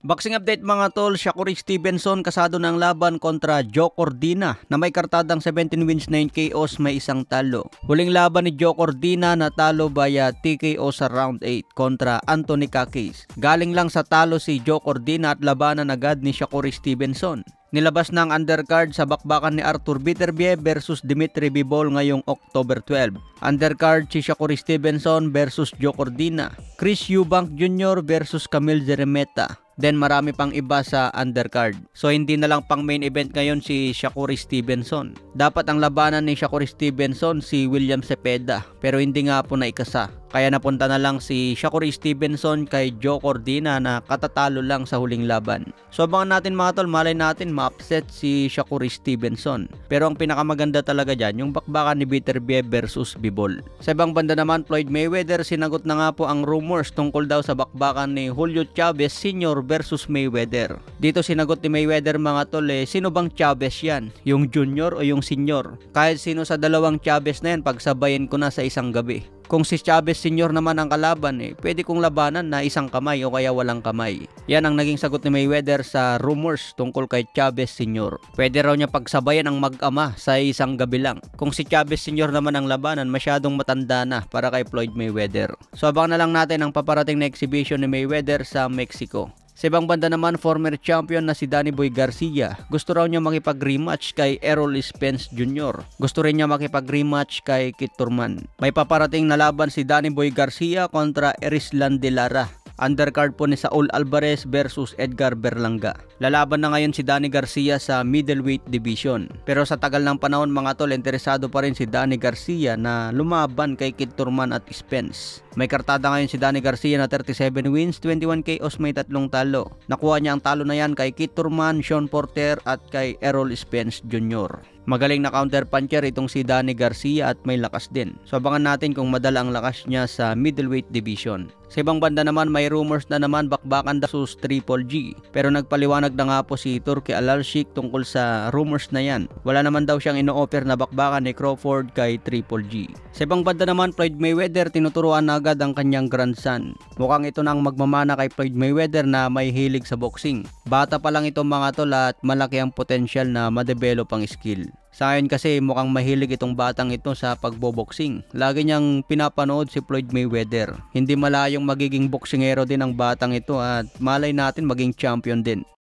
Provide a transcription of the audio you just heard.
Boxing update mga tol, Shakur Stevenson kasado ng laban kontra Joe Cordina na may kartadang 17 wins 9 KOs may isang talo. Huling laban ni Joe Cordina natalo via TKO sa round 8 kontra Anthony Kakis. Galing lang sa talo si Joe Cordina at labanan agad ni Shakur Stevenson. Nilabas na ang undercard sa bakbakan ni Arthur Beterbiev versus Dimitri Bivol ngayong October 12. Undercard si Shakur Stevenson versus Joe Cordina. Chris Eubank Jr. versus Camille Jeremeta. Then marami pang iba sa undercard. So hindi na lang pang main event ngayon si Shakur Stevenson. Dapat ang labanan ni Shakur Stevenson si William Cepeda, pero hindi nga po naikasa. Kaya napunta na lang si Shakur Stevenson kay Joe Cordina na katatalo lang sa huling laban. So abangan natin mga tol, malay natin ma-upset si Shakur Stevenson. Pero ang pinakamaganda talaga dyan, yung bakbakan ni Beterbiev versus Bivol. Sa ibang banda naman, Floyd Mayweather, sinagot na nga po ang rumors tungkol daw sa bakbakan ni Julio Chavez Sr. versus Mayweather. Dito sinagot ni Mayweather mga tol, sino bang Chavez yan? Yung junior o yung senior? Kahit sino sa dalawang Chavez na yan, pagsabayin ko na sa isang gabi. Kung si Chavez Sr. naman ang kalaban, pwede kong labanan na isang kamay o kaya walang kamay. Yan ang naging sagot ni Mayweather sa rumors tungkol kay Chavez Sr. Pwede raw niya pagsabayan ang mag-ama sa isang gabi lang. Kung si Chavez Sr. naman ang labanan, masyadong matanda na para kay Floyd Mayweather. So abangan na lang natin ang paparating na exhibition ni Mayweather sa Mexico. Sa ibang banda naman, former champion na si Danny Boy Garcia. Gusto raw niya makipag-rematch kay Errol Spence Jr. Gusto rin niya makipag-rematch kay Kit Thurman. May paparating na laban si Danny Boy Garcia kontra Erislan de Lara. Undercard po ni Saul Alvarez versus Edgar Berlanga. Lalaban na ngayon si Danny Garcia sa middleweight division. Pero sa tagal ng panahon mga tol, interesado pa rin si Danny Garcia na lumaban kay Kit Thurman at Spence. May kartada ngayon si Danny Garcia na 37 wins, 21 KOs, may 3 talo. Nakuha niya ang talo na yan kay Kit Thurman, Sean Porter at kay Errol Spence Jr. Magaling na counter puncher itong si Danny Garcia at may lakas din. So abangan natin kung madala ang lakas niya sa middleweight division. Sa ibang banda naman, may rumors na naman bakbakan versus Triple G. Pero nagpaliwanag na nga po si Turki Alalshik tungkol sa rumors na yan. Wala naman daw siyang ino-offer na bakbakan ni Crawford kay Triple G. Sa ibang banda naman, Floyd Mayweather tinuturuan na agad ang kanyang grandson. Mukhang ito na ang magmamana kay Floyd Mayweather na may hilig sa boxing. Bata pa lang ito mga tol at malaki ang potensyal na ma-develop ang skill. Sa akin kasi mukhang mahilig itong batang ito sa pagboboxing. Lagi niyang pinapanood si Floyd Mayweather. Hindi malayong magiging boksingero din ang batang ito at malay natin maging champion din.